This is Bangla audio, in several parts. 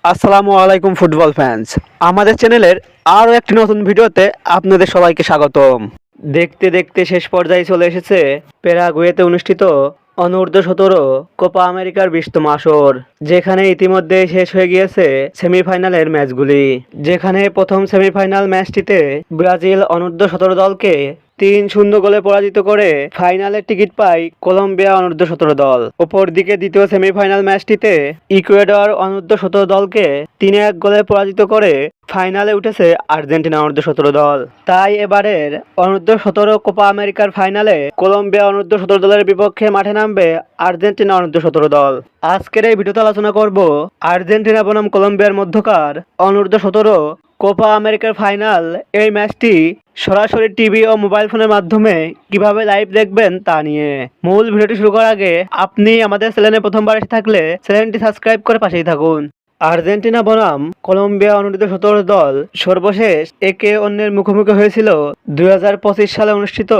আসসালামু আলাইকুম ফুটবল ফ্যান্স। আমাদের চ্যানেলের আরও একটি নতুন ভিডিওতে আপনাদের সবাইকে স্বাগতম। দেখতে দেখতে শেষ পর্যায়ে চলে এসেছে প্যারাগুয়েতে অনুষ্ঠিত অনূর্ধ্ব 17 কোপা আমেরিকার 20তম আসর, যেখানে ইতিমধ্যে শেষ হয়ে গিয়েছে সেমিফাইনালের ম্যাচগুলি। যেখানে প্রথম সেমিফাইনাল ম্যাচটিতে ব্রাজিল অনূর্ধ্ব 17 দলকে 3-0 গোলে পরাজিত করে ফাইনালের টিকিট পায় কলম্বিয়া অনূর্ধ্ব 17 দল। অপরদিকে দ্বিতীয় সেমিফাইনাল ম্যাচটিতে ইকুয়েডর অনূর্ধ্ব 17 দলকে 3-1 গোলে পরাজিত করে ফাইনালে উঠেছে আর্জেন্টিনা অনূর্ধ্ব 17 দল। তাই এবারের অনূর্ধ্ব 17 কোপা আমেরিকার ফাইনালে কলম্বিয়া অনূর্ধ্ব 17 দলের বিপক্ষে মাঠে নামবে আর্জেন্টিনা অনূর্ধ্ব 17 দল। আজকের এই ভিডিওতে আলোচনা করব আর্জেন্টিনা বনাম কলম্বিয়ার মধ্যকার অনূর্ধ্ব 17 কোপা আমেরিকার ফাইনাল এই ম্যাচটি সরাসরি টিভি ও মোবাইল ফোনের মাধ্যমে কিভাবে লাইভ দেখবেন তা নিয়ে। মূল ভিডিওটি শুরু করার আগে আপনি আমাদের চ্যানেলে প্রথমবার এসে থাকলে চ্যানেলটি সাবস্ক্রাইব করে পাশেই থাকুন। আর্জেন্টিনা বনাম কলম্বিয়া অনূর্ধ্ব 17 দল সর্বশেষ একে অন্যের মুখোমুখি হয়েছিল 2025 সালে অনুষ্ঠিত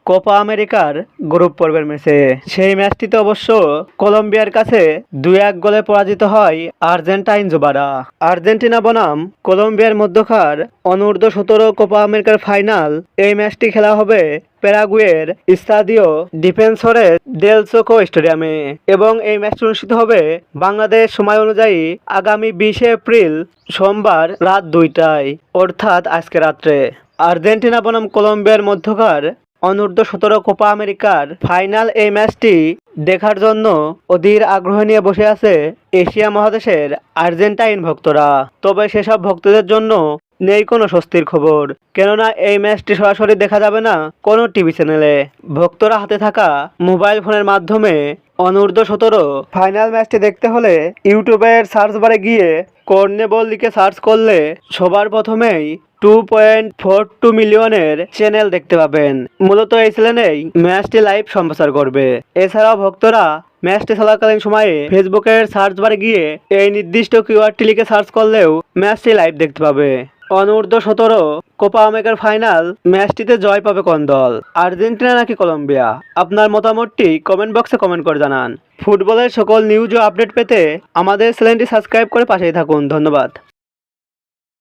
কোপা আমেরিকার গ্রুপ পর্বের ম্যাচে। সেই ম্যাচটিতে অবশ্য কলম্বিয়ার কাছে 2-1 গোলে পরাজিত হয় আর্জেন্টাইন যুবারা। আর্জেন্টিনা বনাম কলম্বিয়ার মধ্যকার অনূর্ধ্ব 17 কোপা আমেরিকার ফাইনাল এই ম্যাচটি খেলা হবে প্যারাগুয়ের স্তাদিও ডিফেন্সরে দেল চোকো স্টেডিয়ামে এবং এই ম্যাচটি অনুষ্ঠিত হবে বাংলাদেশ সময় অনুযায়ী আগামী 20 এপ্রিল সোমবার রাত 2টায়, অর্থাৎ আজকে রাত্রে। আর্জেন্টিনা বনাম কলম্বিয়ার মধ্যকার অনূর্ধ্ব 17 কোপা আমেরিকার ফাইনাল এই ম্যাচটি দেখার জন্য অধীর আগ্রহ নিয়ে বসে আছে এশিয়া মহাদেশের আর্জেন্টাইন ভক্তরা। তবে সেসব ভক্তদের জন্য নেই কোনো স্বস্তির খবর, কেননা এই ম্যাচটি সরাসরি দেখা যাবে না কোনো টিভি চ্যানেলে। ভক্তরা হাতে থাকা মোবাইল ফোনের মাধ্যমে অনূর্ধ্ব 17 ফাইনাল ম্যাচটি দেখতে হলে ইউটিউবের সার্চ বারে গিয়ে কর্নেবল লিখে সার্চ করলে সবার প্রথমেই 2.42 মিলিয়নের চ্যানেল দেখতে পাবেন। মূলত এই চ্যানেলেই ম্যাচটি লাইভ সম্প্রচার করবে। এছাড়াও ভক্তরা ম্যাচটি চলাকালীন সময়ে ফেসবুকের সার্চ বারে গিয়ে এই নির্দিষ্ট কিওয়ার্ডটি লিখে সার্চ করলেও ম্যাচটি লাইভ দেখতে পাবে। অনূর্ধ্ব 17 কোপা আমেরিকার ফাইনাল ম্যাচটিতে জয় পাবে কোন দল, আর্জেন্টিনা নাকি কলম্বিয়া? আপনার মতামতটি কমেন্ট বক্সে কমেন্ট করে জানান। ফুটবলের সকল নিউজ ও আপডেট পেতে আমাদের চ্যানেলটি সাবস্ক্রাইব করে পাশেই থাকুন। ধন্যবাদ।